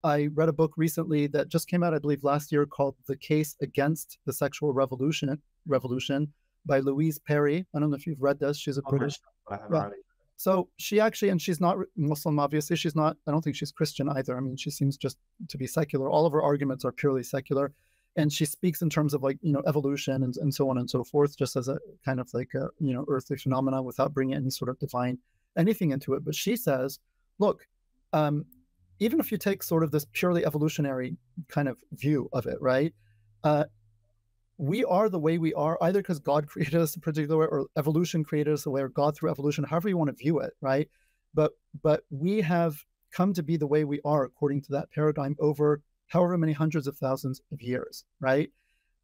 I read a book recently that just came out, I believe, last year called "The Case Against the Sexual Revolution" by Louise Perry. I don't know if you've read this. She's a British. I haven't Yeah. already. So she actually, and she's not Muslim, obviously. She's not, I don't think she's Christian either. I mean, she seems just to be secular. All of her arguments are purely secular. And she speaks in terms of like, evolution and so on and so forth, just as a kind of like a, earthly phenomena without bringing any sort of divine anything into it. But she says, look, even if you take sort of this purely evolutionary kind of view of it, right? We are the way we are, either because God created us a particular way or evolution created us the way, or God through evolution, however you want to view it, right? But we have come to be the way we are according to that paradigm over however many hundreds of thousands of years, right?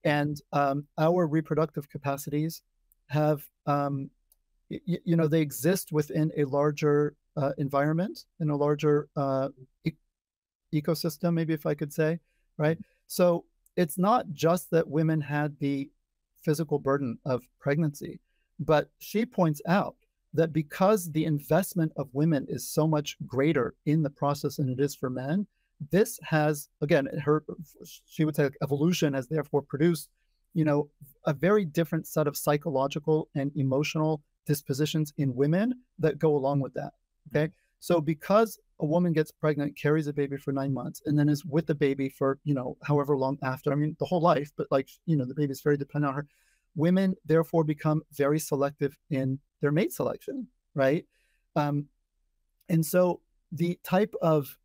And our reproductive capacities have, they exist within a larger environment, in a larger ecosystem, maybe if I could say, right? So it's not just that women had the physical burden of pregnancy, but she points out that because the investment of women is so much greater in the process than it is for men, this has, again, she would say evolution has therefore produced, a very different set of psychological and emotional dispositions in women that go along with that. Okay. So because a woman gets pregnant, carries a baby for 9 months, and then is with the baby for, however long after, I mean, the whole life, but like, the baby is very dependent on her. Women therefore become very selective in their mate selection, right? And so the type of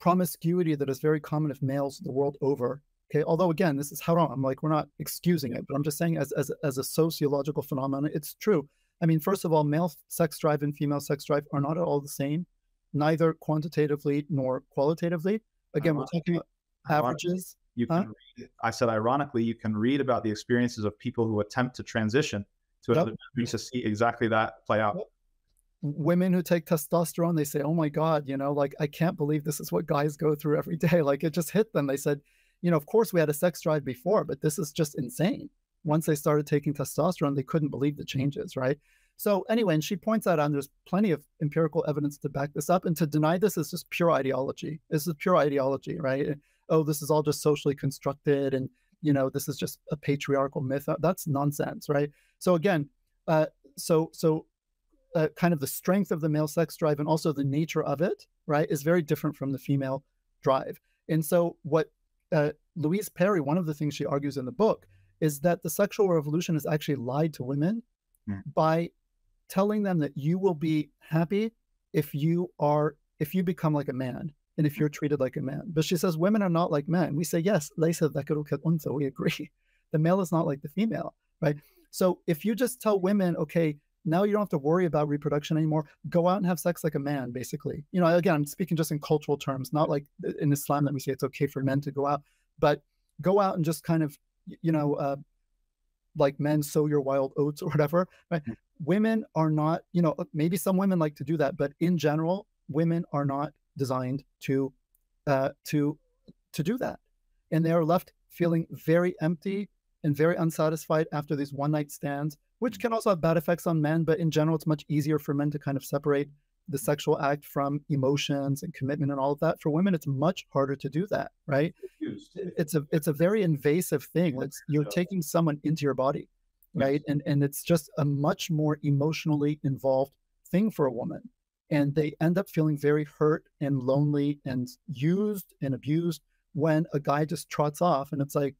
promiscuity that is very common of males the world over, okay, although again, this is I'm like, we're not excusing it, but I'm just saying as a sociological phenomenon, it's true. I mean, first of all, male sex drive and female sex drive are not at all the same, neither quantitatively nor qualitatively. Again, we're talking about averages. I said, ironically, you can read about the experiences of people who attempt to transition to another gender to see exactly that play out. Women who take testosterone, they say, oh my God, like, I can't believe this is what guys go through every day. Like, it just hit them. They said, of course we had a sex drive before, but this is just insane. Once they started taking testosterone, they couldn't believe the changes, right? So anyway, and she points out, and there's plenty of empirical evidence to back this up, and to deny this is just pure ideology. This is pure ideology, right? Oh, this is all just socially constructed, and this is just a patriarchal myth. That's nonsense, right? So again, kind of the strength of the male sex drive and also the nature of it, right, is very different from the female drive. And so what Louise Perry, one of the things she argues in the book, is that the sexual revolution has actually lied to women by telling them that you will be happy if you become like a man and if you're treated like a man. But she says women are not like men. We say, yes, laysa dhakaru kal untha, we agree. The male is not like the female, right? So if you just tell women, okay, now you don't have to worry about reproduction anymore, go out and have sex like a man, basically. Again, I'm speaking just in cultural terms, not like in Islam that we say it's okay for men to go out, but go out and just kind of, like men sow your wild oats or whatever, right? Women are not, maybe some women like to do that, but in general, women are not designed to do that. And they are left feeling very empty and very unsatisfied after these one-night stands, which can also have bad effects on men, but in general, it's much easier for men to kind of separate the sexual act from emotions and commitment and all of that. For women, it's much harder to do that, right? It's a very invasive thing. You're taking someone into your body, right? And it's just a much more emotionally involved thing for a woman. And they end up feeling very hurt and lonely and used and abused when a guy just trots off and it's like,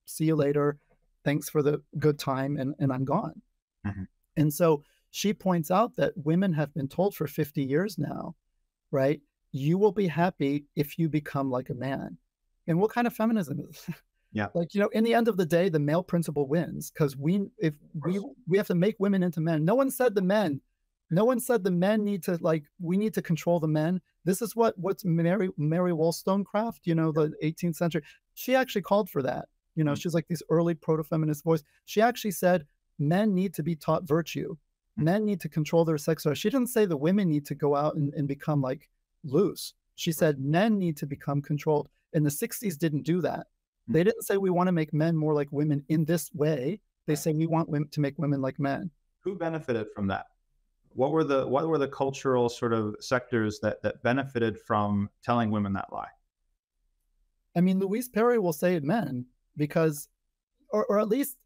see you later. Thanks for the good time. And I'm gone. And so she points out that women have been told for 50 years now, right? You will be happy if you become like a man. And what kind of feminism is this? Yeah. Like, in the end of the day, the male principle wins because we have to make women into men. No one said the men need to, we need to control the men. This is what's Mary Wollstonecraft, the 18th century. She actually called for that. She's like these early proto-feminist voice. She actually said men need to be taught virtue. Men need to control their sex drive. She didn't say the women need to go out and become like loose. She said men need to become controlled. And the 60s didn't do that. They didn't say we want to make men more like women in this way. They say we want women to make women like men. Who benefited from that? What were the cultural sort of sectors that benefited from telling women that lie? I mean, Louise Perry will say men because, or at least,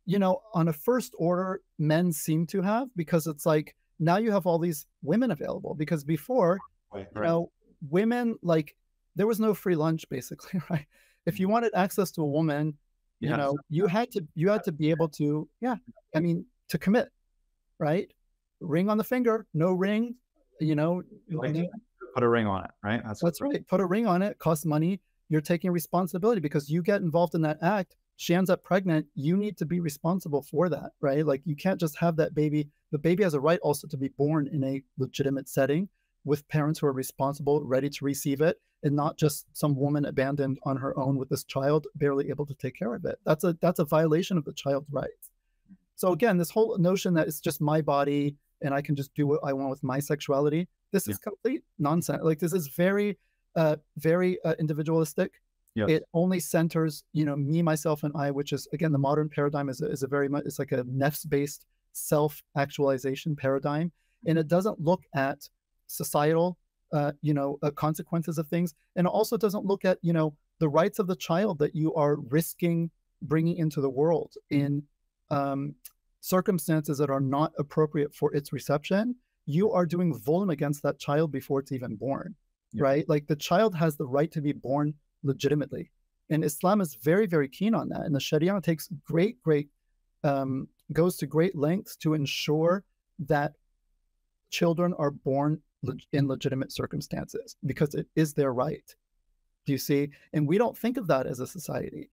you know, on a first order, men seem to have, because it's like now you have all these women available. Because before, Right. you know, women, like, there was no free lunch basically, right? If you wanted access to a woman, you Yes. know, you had to be able to, yeah, I mean, to commit, right? Ring on the finger, no ring, you know, Like to put a ring on it, right? that's right. Put a ring on it, costs money. You're taking responsibility because you get involved in that act. She ends up pregnant. You need to be responsible for that, right? Like, you can't just have that baby. The baby has a right also to be born in a legitimate setting with parents who are responsible, ready to receive it, and not just some woman abandoned on her own with this child, barely able to take care of it. That's a violation of the child's rights. So again, this whole notion that it's just my body and I can just do what I want with my sexuality, this is complete nonsense. Like, this is very, very individualistic. Yes. It only centers, you know, me, myself, and I, which is, again, the modern paradigm is a very much, it's like a nefs-based self-actualization paradigm. And it doesn't look at societal, you know, consequences of things. And it also doesn't look at, you know, the rights of the child that you are risking bringing into the world in circumstances that are not appropriate for its reception. You are doing vuln against that child before it's even born, right? Like, the child has the right to be born legitimately. And Islam is very, very keen on that. And the Sharia takes goes to great lengths to ensure that children are born in legitimate circumstances because it is their right. Do you see? And we don't think of that as a society.